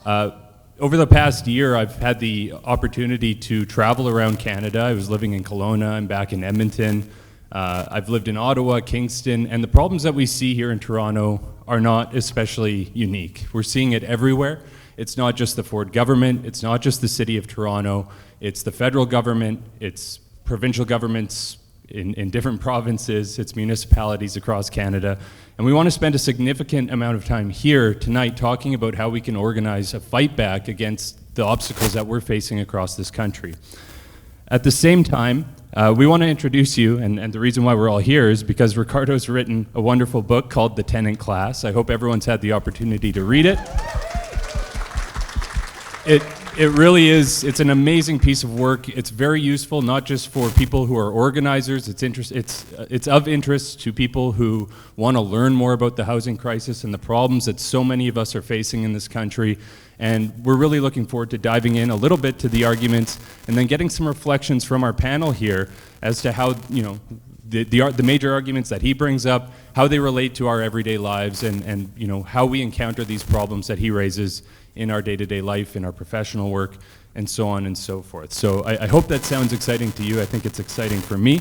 Over the past year, I've had the opportunity to travel around Canada. I was living in Kelowna, I'm back in Edmonton. I've lived in Ottawa, Kingston, and the problems that we see here in Toronto are not especially unique. We're seeing it everywhere. It's not just the Ford government, it's not just the City of Toronto, it's the federal government, it's provincial governments in different provinces, it's municipalities across Canada. And we want to spend a significant amount of time here tonight talking about how we can organize a fight back against the obstacles that we're facing across this country. At the same time, we want to introduce you, and the reason why we're all here is because Ricardo's written a wonderful book called The Tenant Class. I hope everyone's had the opportunity to read it. It really is, it's an amazing piece of work. It's very useful, not just for people who are organizers, it's of interest to people who want to learn more about the housing crisis and the problems that so many of us are facing in this country. And we're really looking forward to diving in a little bit to the arguments and then getting some reflections from our panel here as to how, you know, the major arguments that he brings up, how they relate to our everyday lives, and you know, how we encounter these problems that he raises in our day-to-day life, in our professional work, and so on and so forth. So I hope that sounds exciting to you. I think it's exciting for me.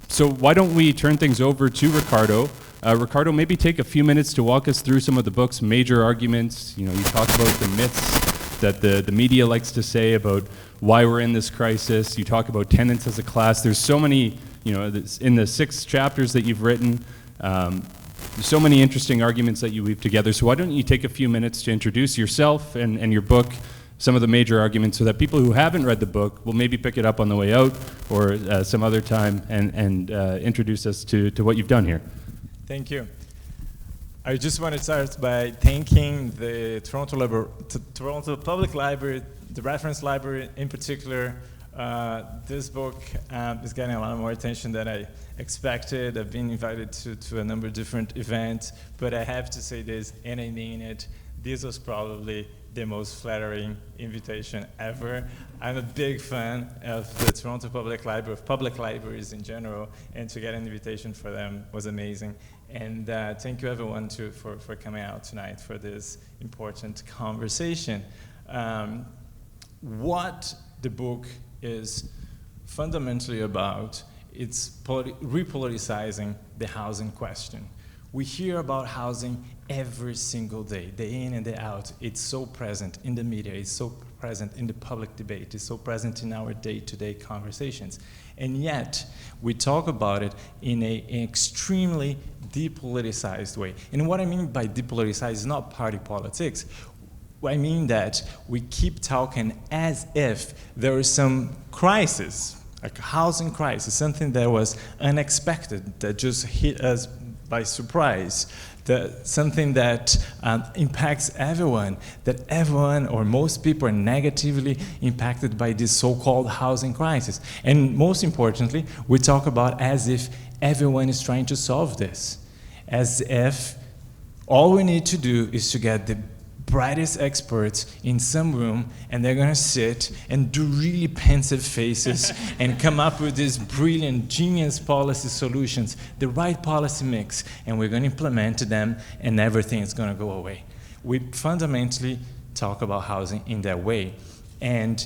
So why don't we turn things over to Ricardo. Ricardo, maybe take a few minutes to walk us through some of the book's major arguments. You know, you talk about the myths that the media likes to say about why we're in this crisis. You talk about tenants as a class. There's so many, you know, in the 6 chapters that you've written, there's so many interesting arguments that you weave together. So why don't you take a few minutes to introduce yourself and your book, some of the major arguments, so that people who haven't read the book will maybe pick it up on the way out or some other time and introduce us to what you've done here. Thank you. I just want to start by thanking the Toronto Public Library, the Reference Library in particular. This book is getting a lot more attention than I expected. I've been invited to a number of different events, but I have to say this, and I mean it, this was probably the most flattering invitation ever. I'm a big fan of the Toronto Public Library, of public libraries in general, and to get an invitation for them was amazing. And thank you everyone for coming out tonight for this important conversation. What the book is fundamentally about, it's repoliticizing the housing question. We hear about housing every single day in and day out. It's so present in the media, it's so present in the public debate, it's so present in our day-to-day conversations. And yet, we talk about it in an extremely depoliticized way. And what I mean by depoliticized is not party politics. I mean that we keep talking as if there is some crisis, like a housing crisis, something that was unexpected, that just hit us by surprise, something that impacts everyone, that everyone or most people are negatively impacted by this so-called housing crisis. And most importantly, we talk about as if everyone is trying to solve this, as if all we need to do is to get the brightest experts in some room, and they're gonna sit and do really pensive faces and come up with these brilliant, genius policy solutions, the right policy mix, and we're gonna implement them, and everything is gonna go away. We fundamentally talk about housing in that way, and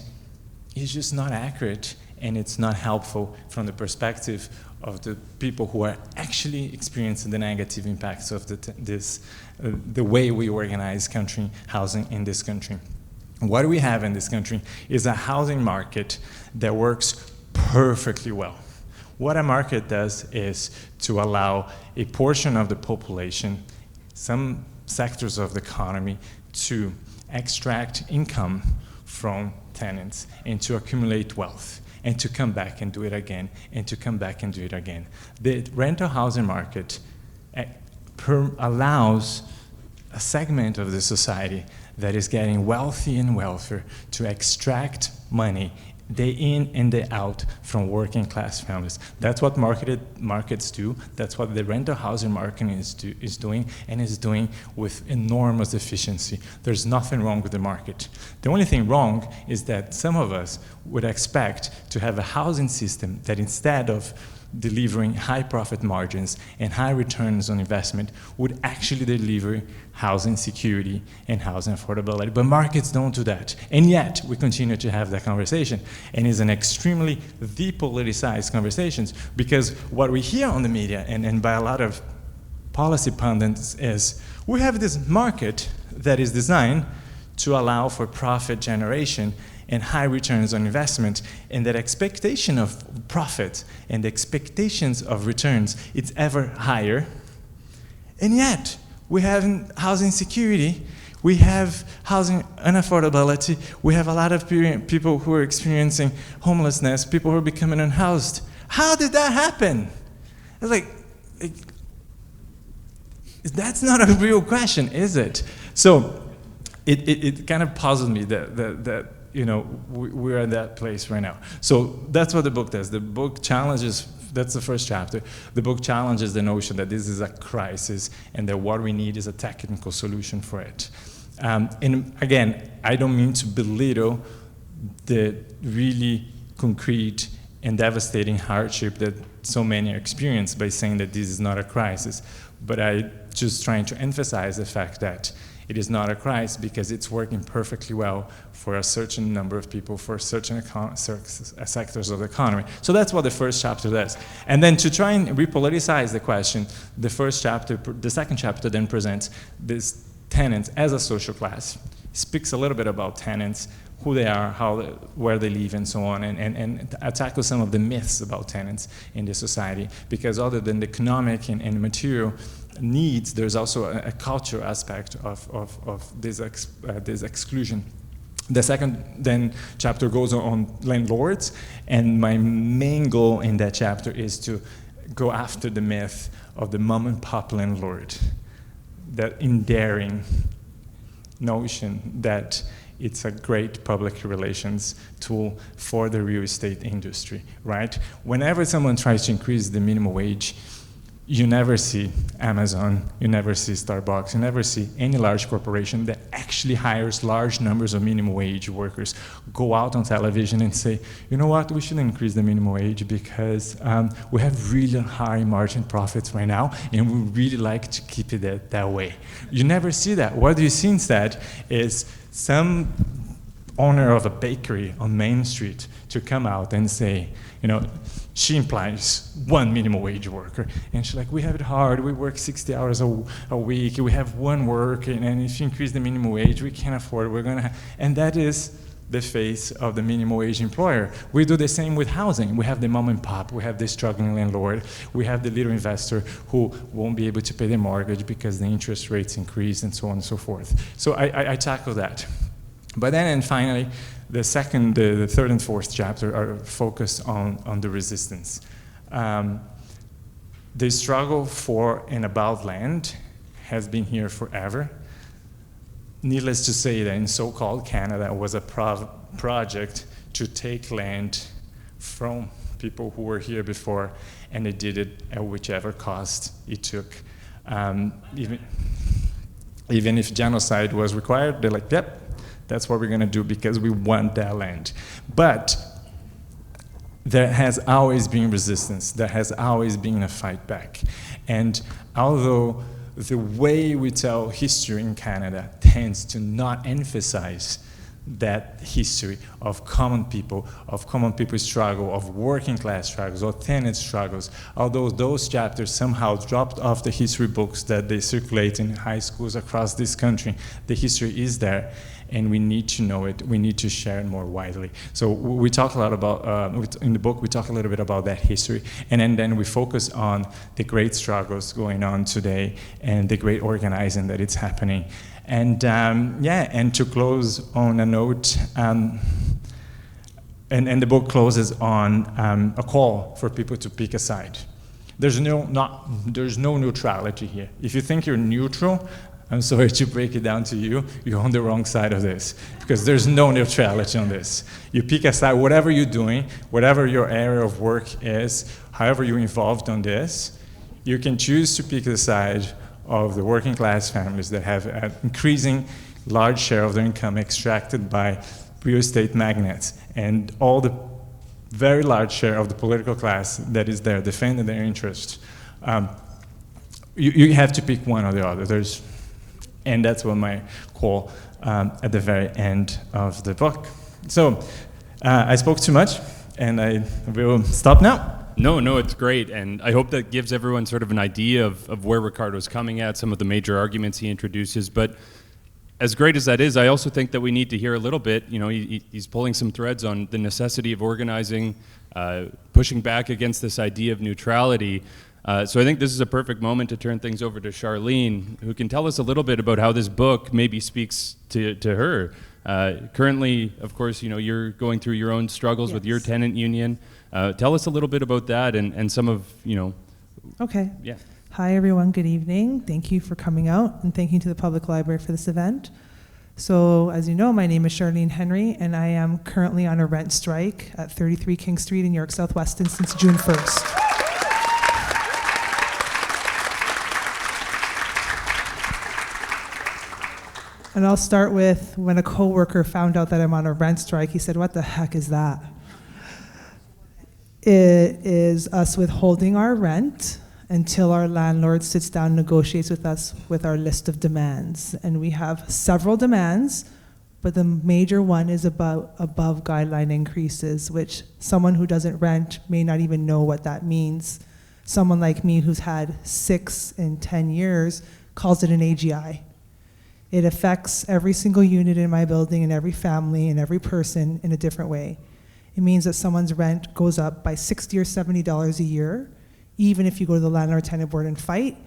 it's just not accurate, and it's not helpful from the perspective of the people who are actually experiencing the negative impacts of the way we organize housing in this country. What we have in this country is a housing market that works perfectly well. What a market does is to allow a portion of the population, some sectors of the economy, to extract income from tenants and to accumulate wealth, and to come back and do it again, and to come back and do it again. The rental housing market allows a segment of the society that is getting wealthier and wealthier to extract money day in and day out from working class families. That's what markets do. That's what the rental housing market is doing, and is doing with enormous efficiency. There's nothing wrong with the market. The only thing wrong is that some of us would expect to have a housing system that, instead of delivering high profit margins and high returns on investment would actually deliver housing security and housing affordability. But markets don't do that. And yet, we continue to have that conversation. And it's an extremely depoliticized conversation, because what we hear on the media and by a lot of policy pundits is, we have this market that is designed to allow for profit generation and high returns on investment, and that expectation of profit and expectations of returns, it's ever higher. And yet, we have housing security, we have housing unaffordability, we have a lot of people who are experiencing homelessness, people who are becoming unhoused. How did that happen? It's like that's not a real question, is it? So it kind of puzzles me that you know, we're at that place right now. So that's what the book does. The book challenges, that's the first chapter. The book challenges the notion that this is a crisis and that what we need is a technical solution for it. And again, I don't mean to belittle the really concrete and devastating hardship that so many experience by saying that this is not a crisis. But I just trying to emphasize the fact that it is not a crisis because it's working perfectly well for a certain number of people, for certain sectors of the economy. So that's what the first chapter does. And then to try and repoliticize the question, the second chapter then presents this tenants as a social class, speaks a little bit about tenants, who they are, where they live, and so on, and tackle some of the myths about tenants in the society, because other than the economic and material needs, there's also a cultural aspect of this exclusion. The second then chapter goes on landlords, and my main goal in that chapter is to go after the myth of the mom and pop landlord, that endearing notion that it's a great public relations tool for the real estate industry, right? Whenever someone tries to increase the minimum wage, you never see Amazon, you never see Starbucks, you never see any large corporation that actually hires large numbers of minimum wage workers go out on television and say, you know what, we should increase the minimum wage because we have really high margin profits right now and we really like to keep it that way. You never see that. What you see instead is some owner of a bakery on Main Street to come out and say, you know, she implies one minimum wage worker. And she's like, we have it hard, we work 60 hours a week, we have one work, and if you increase the minimum wage, we can't afford it, we're gonna and that is the face of the minimum wage employer. We do the same with housing. We have the mom and pop, we have the struggling landlord, we have the little investor who won't be able to pay their mortgage because the interest rates increase and so on and so forth. So I tackle that. But then, and finally, the third and fourth chapter are focused on the resistance. The struggle for and about land has been here forever. Needless to say that in so-called Canada was a project to take land from people who were here before, and they did it at whichever cost it took. Even if genocide was required, they're like, yep, that's what we're going to do because we want that land. But there has always been resistance. There has always been a fight back. And although the way we tell history in Canada tends to not emphasize that history of common people's struggle, of working class struggles, or tenant struggles, although those chapters somehow dropped off the history books that they circulate in high schools across this country, the history is there, and we need to know it, we need to share it more widely. So we talk a lot about, in the book, we talk a little bit about that history, and then we focus on the great struggles going on today and the great organizing that is happening. And and to close on a note, and the book closes on a call for people to pick a side. There's no neutrality here. If you think you're neutral, I'm sorry to break it down to you, you're on the wrong side of this, because there's no neutrality on this. You pick a side, whatever you're doing, whatever your area of work is, however you're involved on this, you can choose to pick the side of the working class families that have an increasing large share of their income extracted by real estate magnates and all the very large share of the political class that is there defending their interests. You have to pick one or the other. And that's what my call at the very end of the book. So I spoke too much, and I will stop now. No, it's great, and I hope that gives everyone sort of an idea of where Ricardo's coming at, some of the major arguments he introduces. But as great as that is, I also think that we need to hear a little bit, he's pulling some threads on the necessity of organizing, pushing back against this idea of neutrality. So I think this is a perfect moment to turn things over to Sharlene, who can tell us a little bit about how this book maybe speaks to her. Currently, of course, you're going through your own struggles with your tenant union. Tell us a little bit about that and some of, Okay. Yeah. Hi, everyone. Good evening. Thank you for coming out, and thank you to the Public Library for this event. So, as you know, my name is Sharlene Henry, and I am currently on a rent strike at 33 King Street in York Southweston since June 1st. And I'll start with when a coworker found out that I'm on a rent strike, he said, "What the heck is that?" It is us withholding our rent until our landlord sits down and negotiates with us with our list of demands. And we have several demands, but the major one is about above guideline increases, which someone who doesn't rent may not even know what that means. Someone like me who's had 6 in 10 years calls it an AGI. It affects every single unit in my building and every family and every person in a different way. It means that someone's rent goes up by $60 or $70 a year, even if you go to the landlord-tenant board and fight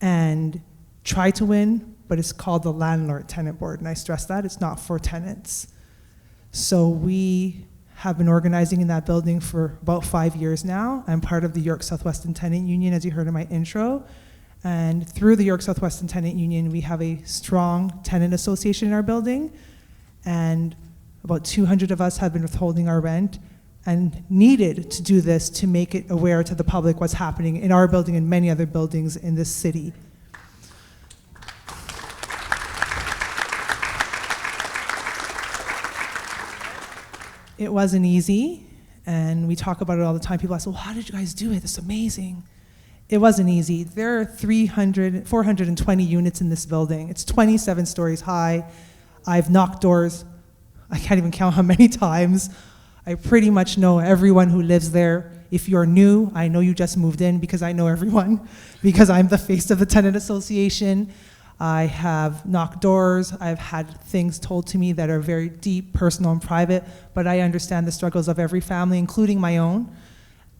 and try to win, but it's called the landlord-tenant board, and I stress that, it's not for tenants. So we have been organizing in that building for about 5 years now. I'm part of the York Southwestern Tenant Union, as you heard in my intro, and through the York Southwestern Tenant Union, we have a strong tenant association in our building, and about 200 of us have been withholding our rent and needed to do this to make it aware to the public what's happening in our building and many other buildings in this city. It wasn't easy, and we talk about it all the time. People ask, well, how did you guys do it? It's amazing. It wasn't easy. There are 420 units in this building. It's 27 stories high. I've knocked doors, I can't even count how many times. I pretty much know everyone who lives there. If you're new, I know you just moved in because I know everyone, because I'm the face of the tenant association. I have knocked doors. I've had things told to me that are very deep, personal, and private, but I understand the struggles of every family, including my own,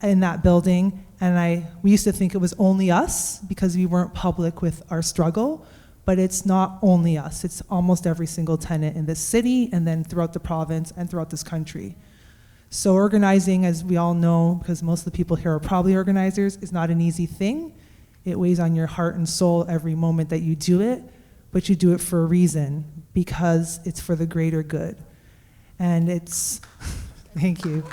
in that building. And we used to think it was only us because we weren't public with our struggle, but it's not only us. It's almost every single tenant in this city and then throughout the province and throughout this country. So organizing, as we all know, because most of the people here are probably organizers, is not an easy thing. It weighs on your heart and soul every moment that you do it, but you do it for a reason, because it's for the greater good. And it's, thank you.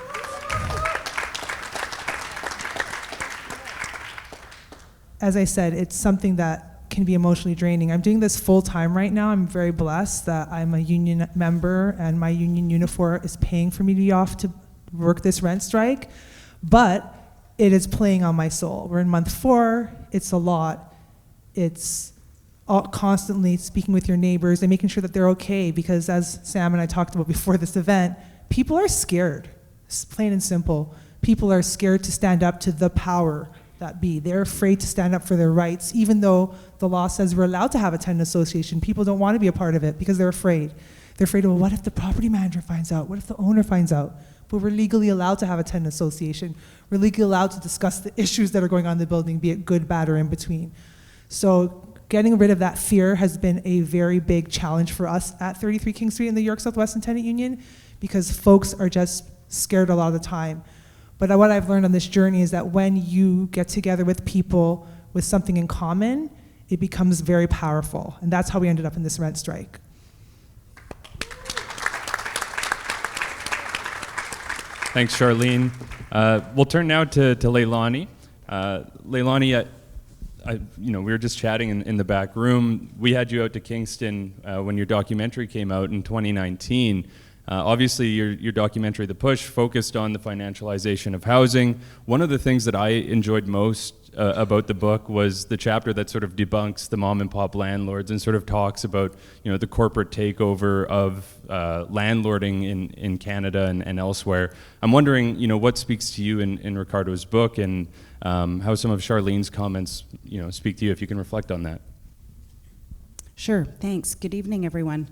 As I said, it's something that can be emotionally draining. I'm doing this full time right now. I'm very blessed that I'm a union member and my union uniform is paying for me to be off to work this rent strike, but it is playing on my soul. We're in month 4, it's a lot. It's constantly speaking with your neighbors and making sure that they're okay, because as Sam and I talked about before this event, people are scared, it's plain and simple. People are scared to stand up to the power that be. They're afraid to stand up for their rights, even though the law says we're allowed to have a tenant association. People don't want to be a part of it because they're afraid. They're afraid of, well, what if the property manager finds out? What if the owner finds out? But we're legally allowed to have a tenant association. We're legally allowed to discuss the issues that are going on in the building, be it good, bad, or in between. So getting rid of that fear has been a very big challenge for us at 33 King Street in the York Southwestern Tenant Union, because folks are just scared a lot of the time. But what I've learned on this journey is that when you get together with people with something in common, it becomes very powerful. And that's how we ended up in this rent strike. Thanks, Sharlene. We'll turn now to Leilani. Leilani, we were just chatting in the back room. We had you out to Kingston when your documentary came out in 2019. Obviously, your documentary, The Push, focused on the financialization of housing. One of the things that I enjoyed most about the book was the chapter that sort of debunks the mom and pop landlords and sort of talks about, the corporate takeover of landlording in Canada and elsewhere. I'm wondering, what speaks to you in Ricardo's book, and how some of Sharlene's comments, speak to you, if you can reflect on that. Sure, thanks. Good evening, everyone.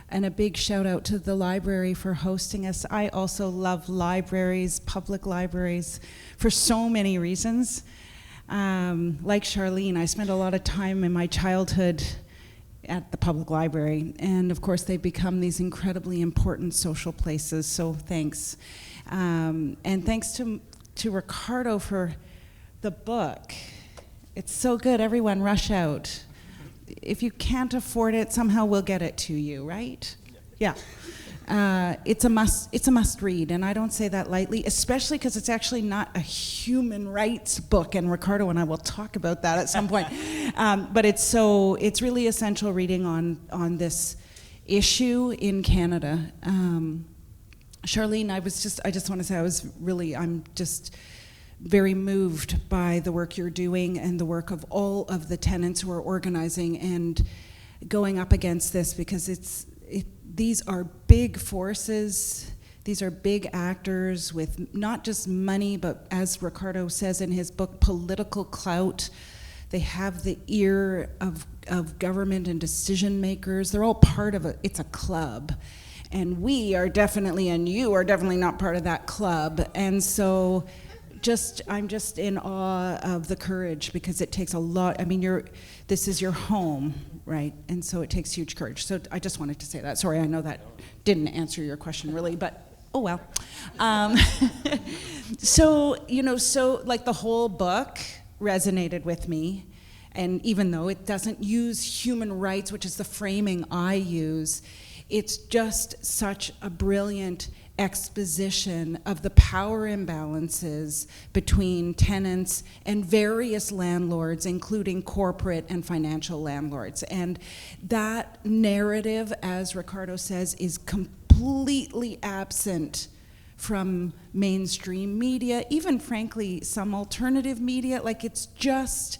And a big shout out to the library for hosting us. I also love libraries, public libraries, for so many reasons. Like Sharlene, I spent a lot of time in my childhood at the public library, and of course they've become these incredibly important social places, so thanks. And thanks to Ricardo for the book. It's so good, everyone rush out. If you can't afford it, somehow we'll get it to you, right? Yeah. It's a must read, and I don't say that lightly, especially because it's actually not a human rights book, and Ricardo and I will talk about that at some point. But it's really essential reading on this issue in Canada. Charlene, I just want to say I'm just very moved by the work you're doing and the work of all of the tenants who are organizing and going up against this, because these are big forces, these are big actors with not just money, but as Ricardo says in his book, political clout. They have the ear of government and decision makers. They're all part of it's a club. And we are definitely, and you are definitely not part of that club. And so I'm just in awe of the courage, because it takes a lot. I mean, this is your home, right? And so it takes huge courage. So I just wanted to say that. Sorry, I know that didn't answer your question really, but oh well. So like the whole book resonated with me. And even though it doesn't use human rights, which is the framing I use, it's just such a brilliant exposition of the power imbalances between tenants and various landlords, including corporate and financial landlords. And that narrative, as Ricardo says, is completely absent from mainstream media, even frankly some alternative media. Like, it's just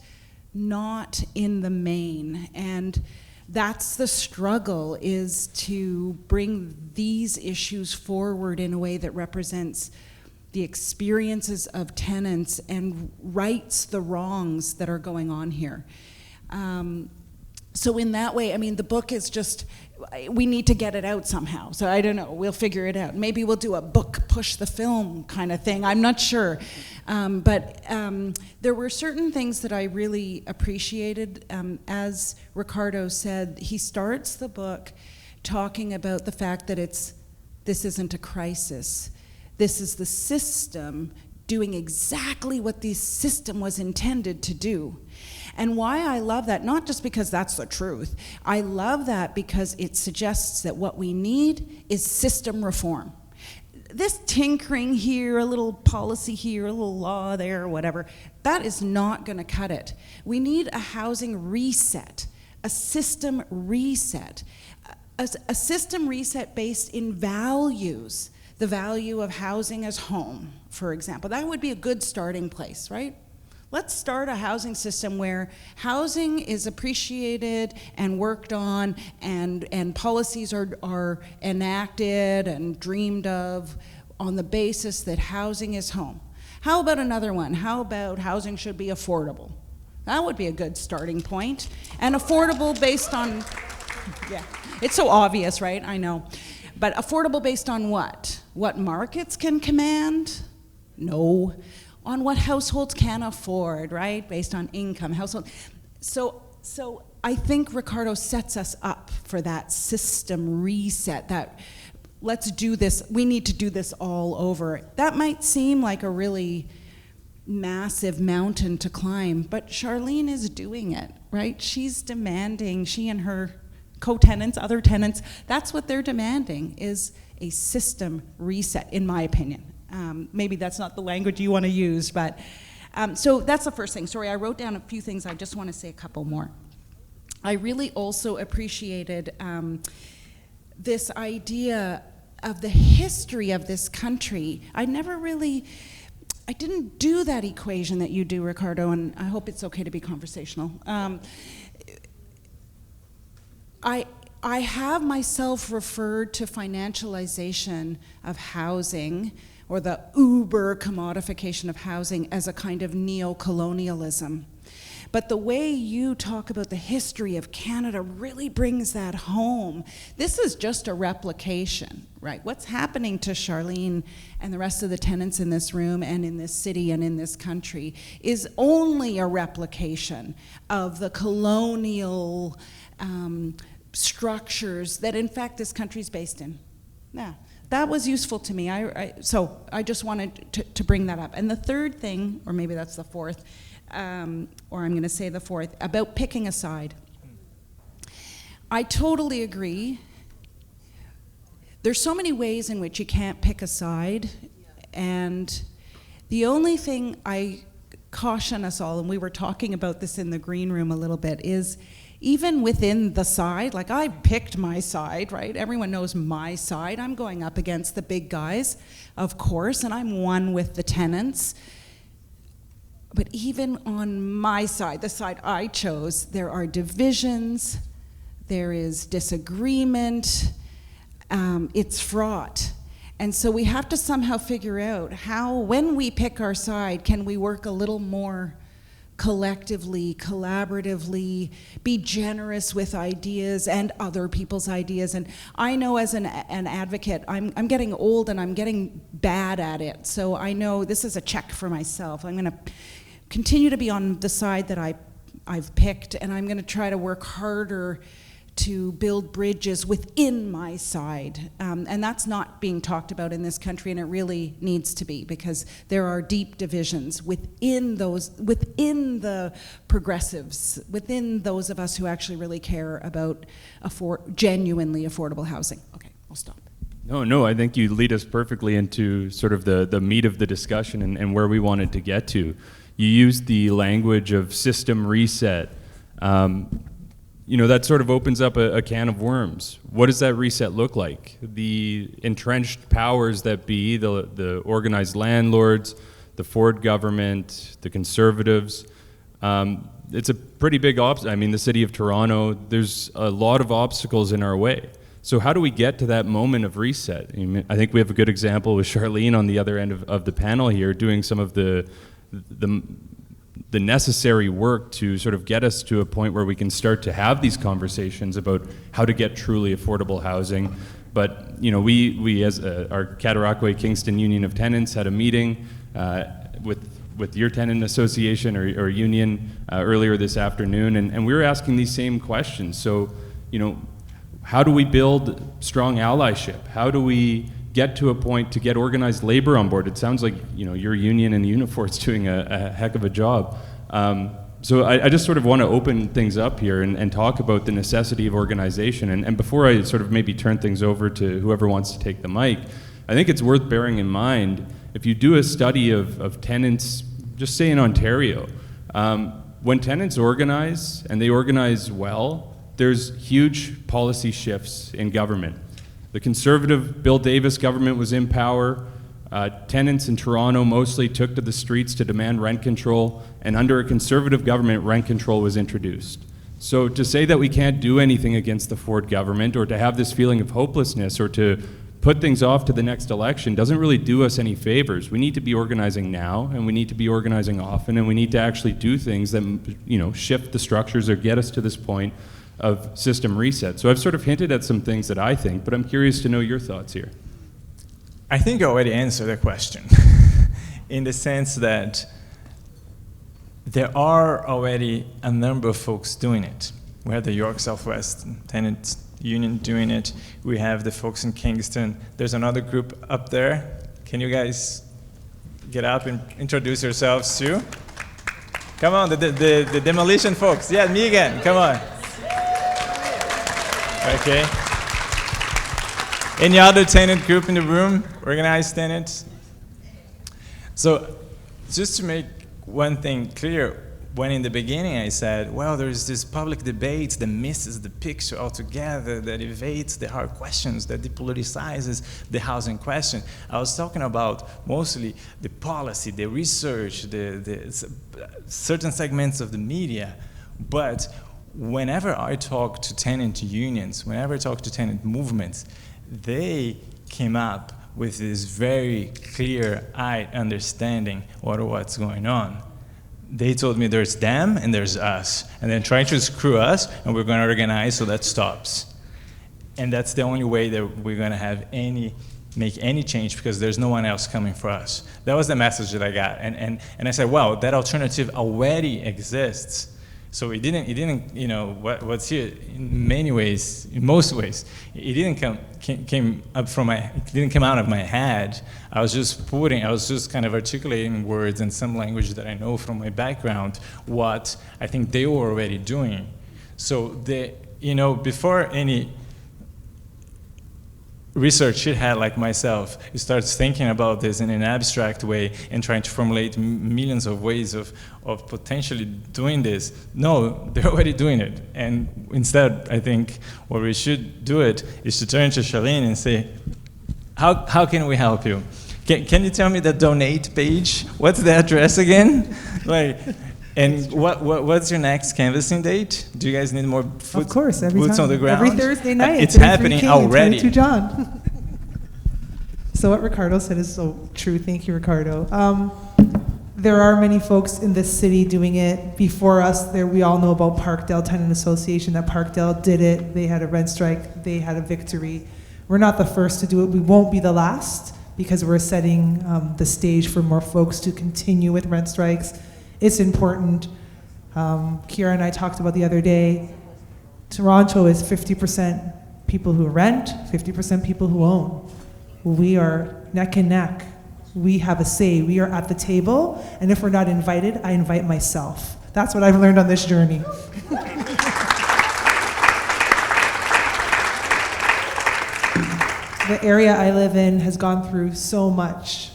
not in the main. And that's the struggle, is to bring these issues forward in a way that represents the experiences of tenants and rights the wrongs that are going on here. So in that way, I mean, the book is just, we need to get it out somehow. So I don't know, we'll figure it out. Maybe we'll do a book push the film kind of thing, I'm not sure. But there were certain things that I really appreciated. As Ricardo said, he starts the book talking about the fact that this isn't a crisis. This is the system doing exactly what the system was intended to do. And why I love that, not just because that's the truth, I love that because it suggests that what we need is system reform. This tinkering here, a little policy here, a little law there, or whatever, that is not gonna cut it. We need a housing reset, a system reset, a system reset based in values, the value of housing as home, for example. That would be a good starting place, right? Let's start a housing system where housing is appreciated and worked on, and policies are enacted and dreamed of on the basis that housing is home. How about another one? How about housing should be affordable? That would be a good starting point. And affordable based on, yeah, it's so obvious, right? I know. But affordable based on what? What markets can command? No. On what households can afford, right? Based on income, household. So I think Ricardo sets us up for that system reset, that let's do this, we need to do this all over. That might seem like a really massive mountain to climb, but Sharlene is doing it, right? She's demanding, she and her co-tenants, other tenants, that's what they're demanding, is a system reset, in my opinion. Maybe that's not the language you want to use, but so that's the first thing. Sorry, I wrote down a few things. I just want to say a couple more. I really also appreciated this idea the history of this country, I didn't do that equation that you do, Ricardo, and I hope it's okay to be conversational. I have myself referred to financialization of housing, or the uber commodification of housing, as a kind of neo-colonialism. But the way you talk about the history of Canada really brings that home. This is just a replication, right? What's happening to Sharlene and the rest of the tenants in this room and in this city and in this country is only a replication of the colonial structures that, in fact, this country's based in. Yeah, that was useful to me. So I just wanted to bring that up. And the third thing, or maybe that's the fourth, or I'm going to say the fourth, about picking a side. I totally agree. There's so many ways in which you can't pick a side, and the only thing I caution us all, and we were talking about this in the green room a little bit, is even within the side, like I picked my side, right? Everyone knows my side. I'm going up against the big guys, of course, and I'm one with the tenants. But even on my side, the side I chose, there are divisions, there is disagreement, it's fraught. And so we have to somehow figure out how, when we pick our side, can we work a little more collectively, collaboratively, be generous with ideas and other people's ideas. And I know as an advocate, I'm getting old and I'm getting bad at it. So I know this is a check for myself. I'm gonna continue to be on the side that I've picked, and I'm gonna try to work harder to build bridges within my side. And that's not being talked about in this country, and it really needs to be, because there are deep divisions within the progressives, within those of us who actually really care about genuinely affordable housing. Okay, I'll stop. No, I think you lead us perfectly into sort of the meat of the discussion and where we wanted to get to. You used the language of system reset. That sort of opens up a can of worms. What does that reset look like? The entrenched powers that be, the organized landlords, the Ford government, the Conservatives, it's a pretty big the city of Toronto, there's a lot of obstacles in our way. So how do we get to that moment of reset? I think we have a good example with Sharlene on the other end of the panel here, doing some of the necessary work to sort of get us to a point where we can start to have these conversations about how to get truly affordable housing. But we as our Cataraqui Kingston Union of Tenants had a meeting with your tenant association or union earlier this afternoon, and we were asking these same questions. So, how do we build strong allyship? How do we get to a point to get organized labor on board? It sounds like your union and Unifor's doing a heck of a job. So I just sort of want to open things up here and talk about the necessity of organization. And before I sort of maybe turn things over to whoever wants to take the mic, I think it's worth bearing in mind, if you do a study of tenants, just say in Ontario, when tenants organize, and they organize well, there's huge policy shifts in government. The Conservative Bill Davis government was in power. Tenants in Toronto mostly took to the streets to demand rent control, and under a Conservative government, rent control was introduced. So to say that we can't do anything against the Ford government, or to have this feeling of hopelessness, or to put things off to the next election doesn't really do us any favors. We need to be organizing now, and we need to be organizing often, and we need to actually do things that shift the structures or get us to this point of system reset. So I've sort of hinted at some things that I think, but I'm curious to know your thoughts here. I think I already answered the question in the sense that there are already a number of folks doing it. We have the York Southwest Tenant Union doing it. We have the folks in Kingston. There's another group up there. Can you guys get up and introduce yourselves too? Come on, the demolition folks. Yeah, me again, come on. Okay. Any other tenant group in the room? Organized tenants? So, just to make one thing clear, when in the beginning I said, well, there's this public debate that misses the picture altogether, that evades the hard questions, that depoliticizes the housing question, I was talking about mostly the policy, the research, the certain segments of the media. But whenever I talk to tenant unions, whenever I talk to tenant movements, they came up with this very clear-eyed understanding of what's going on. They told me there's them and there's us, and then trying to screw us, and we're going to organize so that stops. And that's the only way that we're going to make any change, because there's no one else coming for us. That was the message that I got, and I said, well, that alternative already exists. So it didn't, you know, what's here in many ways, in most ways, it didn't it didn't come out of my head. I was just kind of articulating words and some language that I know from my background, what I think they were already doing. So before any research head like myself starts thinking about this in an abstract way and trying to formulate millions of ways of potentially doing this. No, they're already doing it. And instead, I think what we should do it is to turn to Sharlene and say, how can we help you? Can you tell me the donate page? What's the address again? And what's your next canvassing date? Do you guys need more Of course, boots on the ground? Every Thursday night. It's happening already. 22 John. So what Ricardo said is so true. Thank you, Ricardo. There are many folks in this city doing it. Before us, we all know about Parkdale Tenant Association, that Parkdale did it. They had a rent strike. They had a victory. We're not the first to do it. We won't be the last, because we're setting the stage for more folks to continue with rent strikes. It's important. Kira and I talked about the other day, Toronto is 50% people who rent, 50% people who own. We are neck and neck. We have a say. We are at the table, and if we're not invited, I invite myself. That's what I've learned on this journey. The area I live in has gone through so much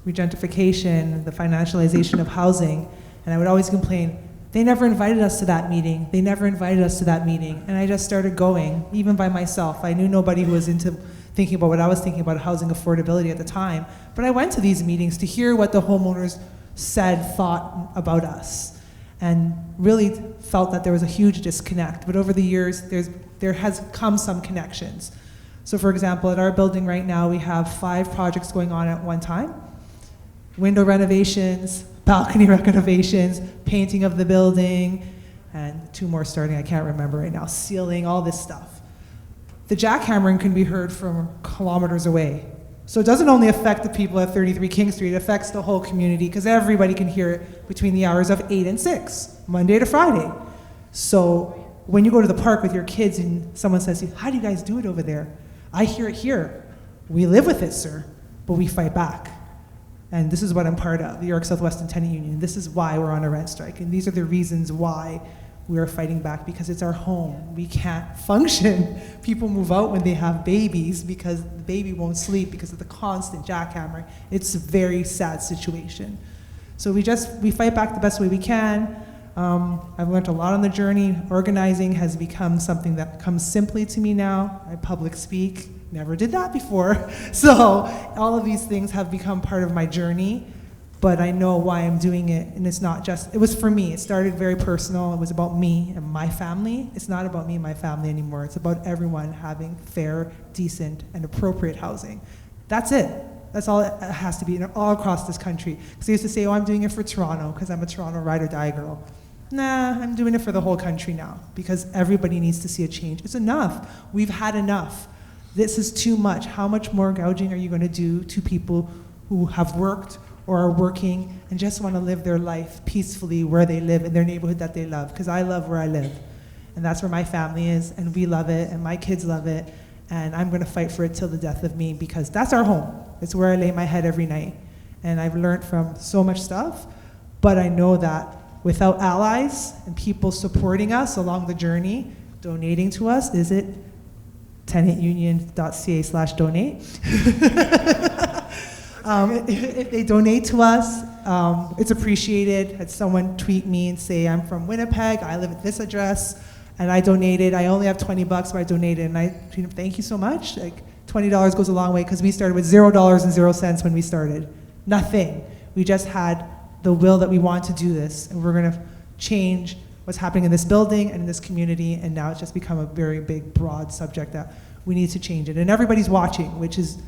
gentrification, the financialization of housing, and I would always complain, they never invited us to that meeting. They never invited us to that meeting. And I just started going, even by myself. I knew nobody who was into thinking about what I was thinking about housing affordability at the time. But I went to these meetings to hear what the homeowners said, thought about us, and really felt that there was a huge disconnect. But over the years, there has come some connections. So for example, at our building right now, we have 5 projects going on at one time. Window renovations, balcony renovations, painting of the building, and 2 more starting, I can't remember right now, ceiling, all this stuff. The jackhammering can be heard from kilometers away. So it doesn't only affect the people at 33 King Street, it affects the whole community, because everybody can hear it between the hours of 8 and 6, Monday to Friday. So when you go to the park with your kids and someone says to you, how do you guys do it over there? I hear it here. We live with it, sir, but we fight back. And this is what I'm part of, the York Southwestern Tenant Union. This is why we're on a rent strike. And these are the reasons why we are fighting back, because it's our home. We can't function. People move out when they have babies because the baby won't sleep because of the constant jackhammering. It's a very sad situation. So we fight back the best way we can. I've learned a lot on the journey. Organizing has become something that comes simply to me now. I public speak. Never did that before. So all of these things have become part of my journey, but I know why I'm doing it, and it's not just, it was for me. It started very personal. It was about me and my family. It's not about me and my family anymore. It's about everyone having fair, decent, and appropriate housing. That's it. That's all it has to be all across this country. Because they used to say, oh, I'm doing it for Toronto because I'm a Toronto ride or die girl. Nah, I'm doing it for the whole country now because everybody needs to see a change. It's enough. We've had enough. This is too much. How much more gouging are you going to do to people who have worked or are working and just want to live their life peacefully where they live in their neighborhood that they love? Because I love where I live. And that's where my family is, and we love it, and my kids love it. And I'm going to fight for it till the death of me because that's our home. It's where I lay my head every night. And I've learned from so much stuff, but I know that without allies and people supporting us along the journey, donating to us, is it tenantunion.ca/donate? If they donate to us, It's appreciated. Had someone tweet me and say, I'm from Winnipeg, I live at this address, and I donated. I only have $20, but I donated. And I tweeted him, thank you so much. Like, $20 goes a long way, because we started with $0 when we started. Nothing. We just had the will that we want to do this, and we're going to change what's happening in this building and in this community, and now it's just become a very big, broad subject that we need to change it. And everybody's watching, which is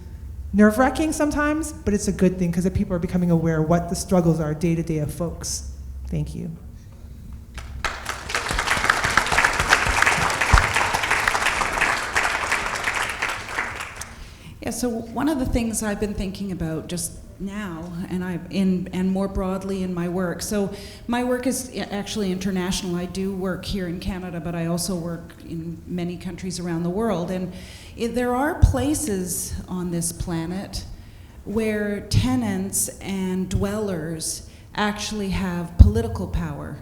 nerve-wracking sometimes, but it's a good thing, because people are becoming aware of what the struggles are day-to-day of folks. Thank you. Yeah, so one of the things I've been thinking about just now, and more broadly in my work. So my work is actually international. I do work here in Canada, but I also work in many countries around the world. And there are places on this planet where tenants and dwellers actually have political power.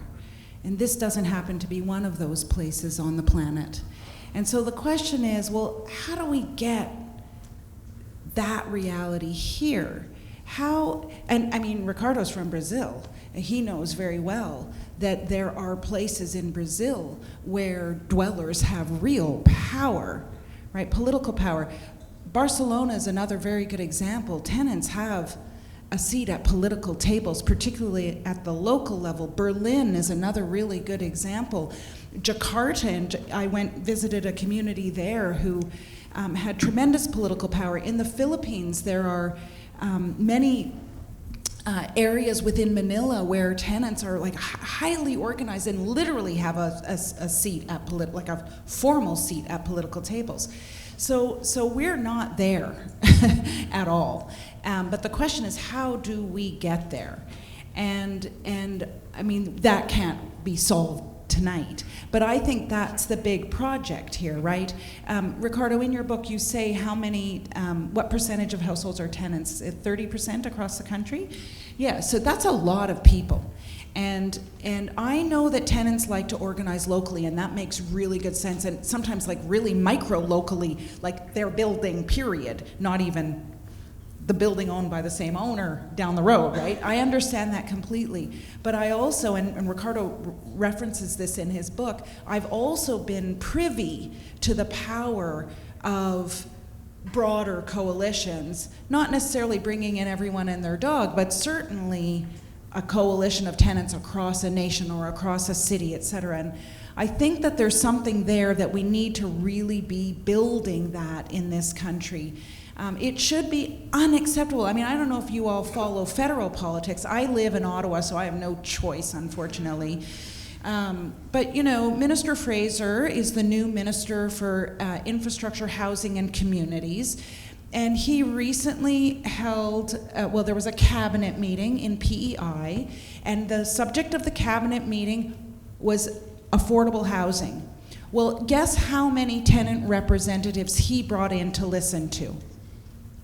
And this doesn't happen to be one of those places on the planet. And so the question is, well, how do we get that reality here? How, and I mean, Ricardo's from Brazil, and he knows very well that there are places in Brazil where dwellers have real power, right? Political power. Barcelona is another very good example. Tenants have a seat at political tables, particularly at the local level. Berlin is another really good example. Jakarta, and I visited a community there who had tremendous political power. In the Philippines, there are many areas within Manila where tenants are like highly organized and literally have a seat at like a formal seat at political tables. So we're not there at all. But the question is, how do we get there? And I mean, that can't be solved tonight. But I think that's the big project here, right? Ricardo, in your book, you say how many, what percentage of households are tenants? 30% across the country? Yeah, so that's a lot of people. And I know that tenants like to organize locally, and that makes really good sense, and sometimes like really micro-locally, like their building, period, not even the building owned by the same owner down the road, right? I understand that completely. But I also, and Ricardo references this in his book, I've also been privy to the power of broader coalitions, not necessarily bringing in everyone and their dog, but certainly a coalition of tenants across a nation or across a city, et cetera. And I think that there's something there that we need to really be building that in this country. It should be unacceptable. I mean, I don't know if you all follow federal politics. I live in Ottawa, so I have no choice, unfortunately. But, you know, Minister Fraser is the new Minister for Infrastructure, Housing, and Communities. And he recently held, well, there was a cabinet meeting in PEI, and the subject of the cabinet meeting was affordable housing. Well, guess how many tenant representatives he brought in to listen to?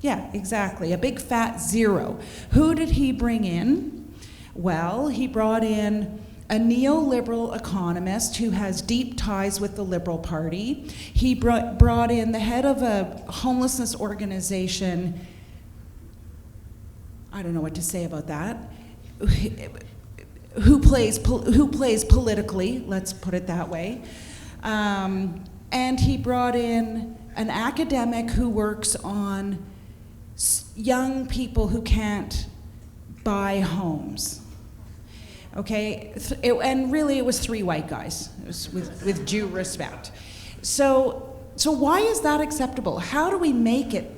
Yeah, exactly, a big fat zero. Who did he bring in? Well, he brought in a neoliberal economist who has deep ties with the Liberal Party. He brought in the head of a homelessness organization. I don't know what to say about that. Who plays politically, let's put it that way. And he brought in an academic who works on young people who can't buy homes. Okay, and really it was 3 white guys, it was with due respect. So why is that acceptable? How do we make it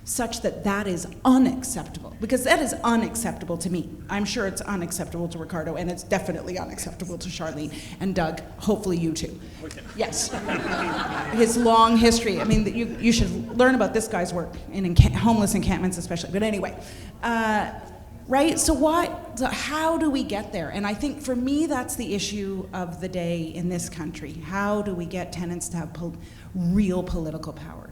such that that is unacceptable? Because that is unacceptable to me. I'm sure it's unacceptable to Ricardo, and it's definitely unacceptable to Sharlene and Doug, hopefully you too. Okay. Yes. His long history, I mean, you should learn about this guy's work in homeless encampments especially, but anyway. Right, so how do we get there? And I think for me, that's the issue of the day in this country. How do we get tenants to have real political power?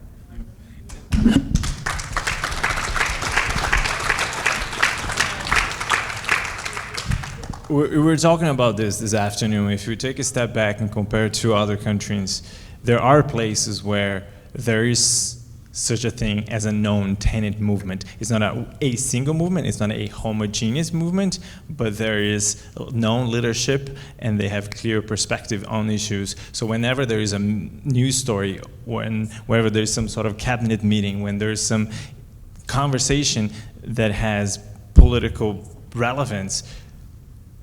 We were talking about this afternoon. If you take a step back and compare to other countries, there are places where there is such a thing as a known tenant movement. It's not a single movement, it's not a homogeneous movement, but there is known leadership and they have clear perspective on issues. So whenever there is a news story, whenever there's some sort of cabinet meeting, when there's some conversation that has political relevance,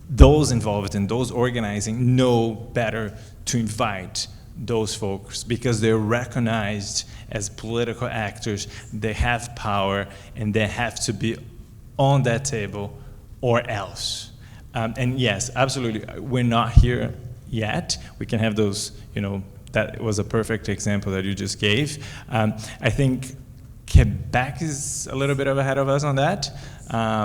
those involved and those organizing know better to invite those folks because they're recognized as political actors. They have power and they have to be on that table or else. And yes, absolutely, we're not here yet. We can have those, that was a perfect example that you just gave. I think Quebec is a little bit ahead of us on that,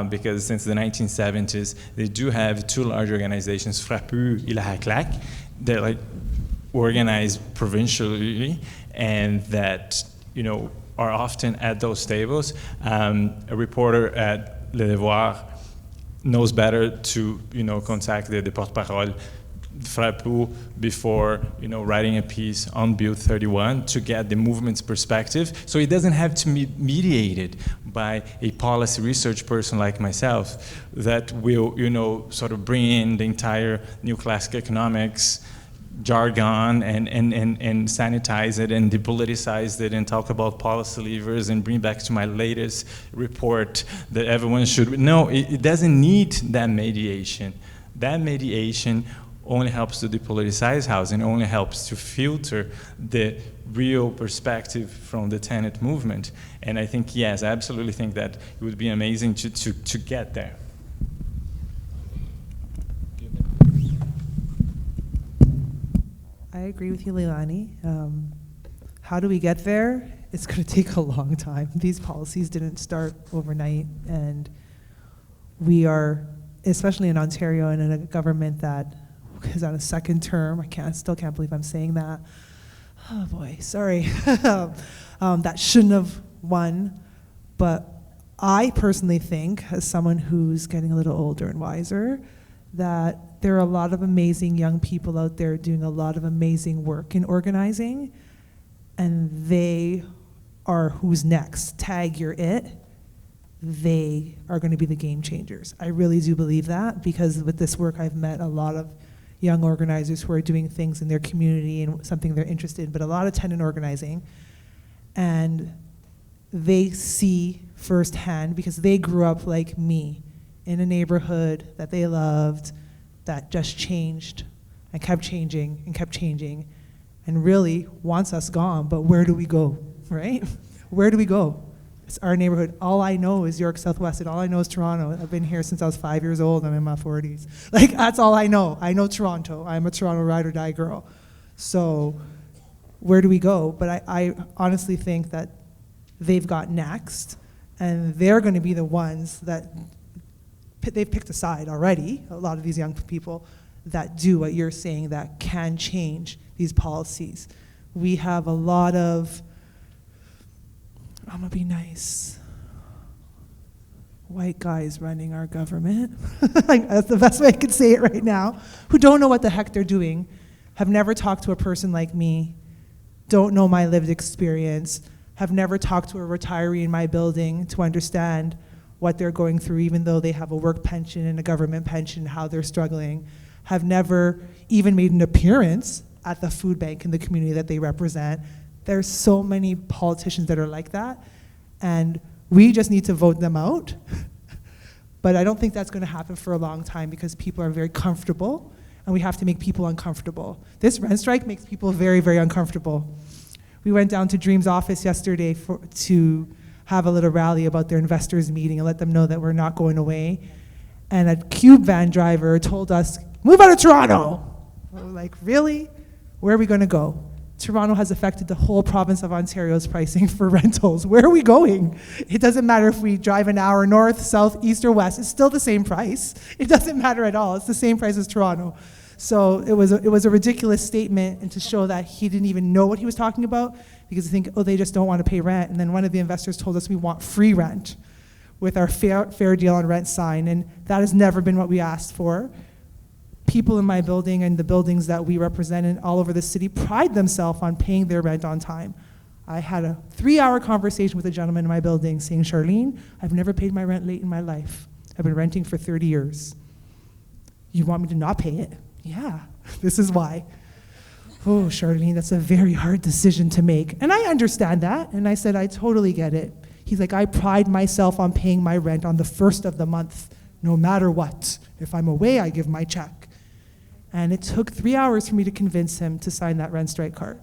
because since the 1970s, they do have two large organizations, Frappu and La Haclac. They're like organized provincially, and that are often at those tables. A reporter at Le Devoir knows better to contact the porte-parole Frappu before writing a piece on Bill 31 to get the movement's perspective. So it doesn't have to be mediated by a policy research person like myself that will sort of bring in the entire new classic economics jargon and sanitize it and depoliticize it and talk about policy levers and bring back to my latest report that everyone should. No, it doesn't need that mediation. That mediation only helps to depoliticize housing, only helps to filter the real perspective from the tenant movement. And I think, yes, I absolutely think that it would be amazing to get there. I agree with you, Leilani. How do we get there? It's going to take a long time. These policies didn't start overnight, and we are, especially in Ontario and in a government that is on a second term. Still can't believe I'm saying that. Oh boy, sorry. That shouldn't have won, but I personally think, as someone who's getting a little older and wiser, that there are a lot of amazing young people out there doing a lot of amazing work in organizing, and they are who's next. Tag, you're it. They are going to be the game changers. I really do believe that, because with this work I've met a lot of young organizers who are doing things in their community and something they're interested in, but a lot of tenant organizing, and they see firsthand, because they grew up like me in a neighborhood that they loved, that just changed and kept changing and really wants us gone. But where do we go, right? Where do we go? It's our neighborhood. All I know is York Southwest, and all I know is Toronto. I've been here since I was 5 years old. I'm in my 40s. Like, that's all I know. I know Toronto. I'm a Toronto ride or die girl. So where do we go? But I honestly think that they've got next, and they're going to be the ones that they've picked a side already, a lot of these young people that do what you're saying, that can change these policies. We have a lot of, I'm gonna be nice, white guys running our government. Like, that's the best way I could say it right now, who don't know what the heck they're doing, have never talked to a person like me, don't know my lived experience, have never talked to a retiree in my building to understand what they're going through, even though they have a work pension and a government pension, how they're struggling, have never even made an appearance at the food bank in the community that they represent. There's so many politicians that are like that, and we just need to vote them out. But I don't think that's going to happen for a long time, because people are very comfortable, and we have to make people uncomfortable. This rent strike makes people very, very uncomfortable. We went down to Dream's office yesterday to have a little rally about their investors meeting and let them know that we're not going away. And a cube van driver told us, move out of Toronto. We're like, really? Where are we going to go? Toronto has affected the whole province of Ontario's pricing for rentals. Where are we going? It doesn't matter if we drive an hour north, south, east, or west. It's still the same price. It doesn't matter at all. It's the same price as Toronto. So it was a ridiculous statement, and to show that he didn't even know what he was talking about, because I think, oh, they just don't want to pay rent. And then one of the investors told us we want free rent with our fair deal on rent sign, and that has never been what we asked for. People in my building and the buildings that we represent in all over the city pride themselves on paying their rent on time. I had a 3-hour conversation with a gentleman in my building saying, Sharlene, I've never paid my rent late in my life. I've been renting for 30 years. You want me to not pay it? Yeah, this is why. Oh, Sharlene, that's a very hard decision to make. And I understand that. And I said, I totally get it. He's like, I pride myself on paying my rent on the first of the month, no matter what. If I'm away, I give my check. And it took 3 hours for me to convince him to sign that rent strike card.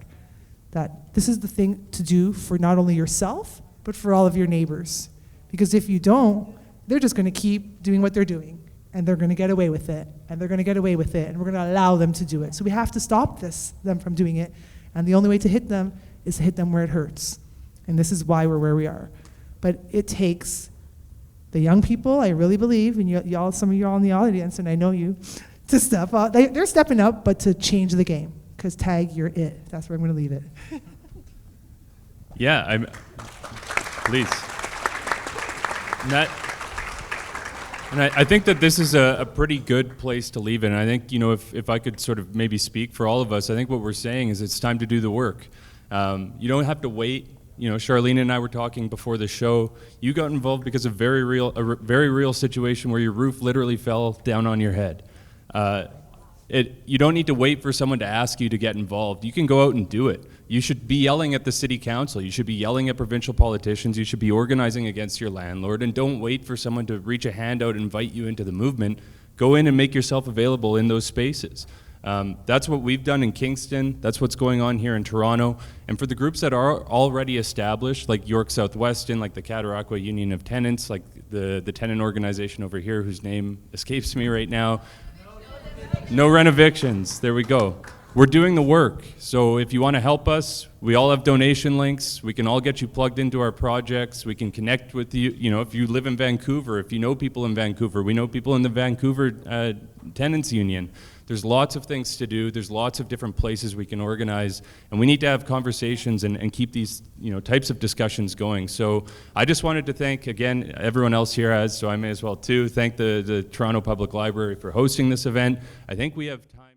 That this is the thing to do for not only yourself, but for all of your neighbors. Because if you don't, they're just gonna keep doing what they're doing. And they're gonna get away with it. And they're gonna get away with it. And we're gonna allow them to do it. So we have to stop them from doing it. And the only way to hit them is to hit them where it hurts. And this is why we're where we are. But it takes the young people, I really believe, and y'all, some of y'all in the audience, and I know you, to step up. They're stepping up, but to change the game. Because tag, you're it. That's where I'm going to leave it. Yeah, please. And I think that this is a pretty good place to leave it. And I think, if I could sort of maybe speak for all of us, I think what we're saying is it's time to do the work. You don't have to wait. Sharlene and I were talking before the show. You got involved because of a very real situation where your roof literally fell down on your head. You don't need to wait for someone to ask you to get involved. You can go out and do it. You should be yelling at the city council. You should be yelling at provincial politicians. You should be organizing against your landlord. And don't wait for someone to reach a hand out and invite you into the movement. Go in and make yourself available in those spaces. That's what we've done in Kingston. That's what's going on here in Toronto. And for the groups that are already established, like York Southwestern, like the Cataraqua Union of Tenants, like the tenant organization over here whose name escapes me right now, No Rent Evictions, there we go. We're doing the work. So if you want to help us, we all have donation links. We can all get you plugged into our projects. We can connect with you. If you live in Vancouver, if you know people in Vancouver, we know people in the Vancouver Tenants Union. There's lots of things to do. There's lots of different places we can organize, and we need to have conversations and keep these types of discussions going. So I just wanted to thank, again, everyone else here has, so I may as well too, thank the Toronto Public Library for hosting this event. I think we have time.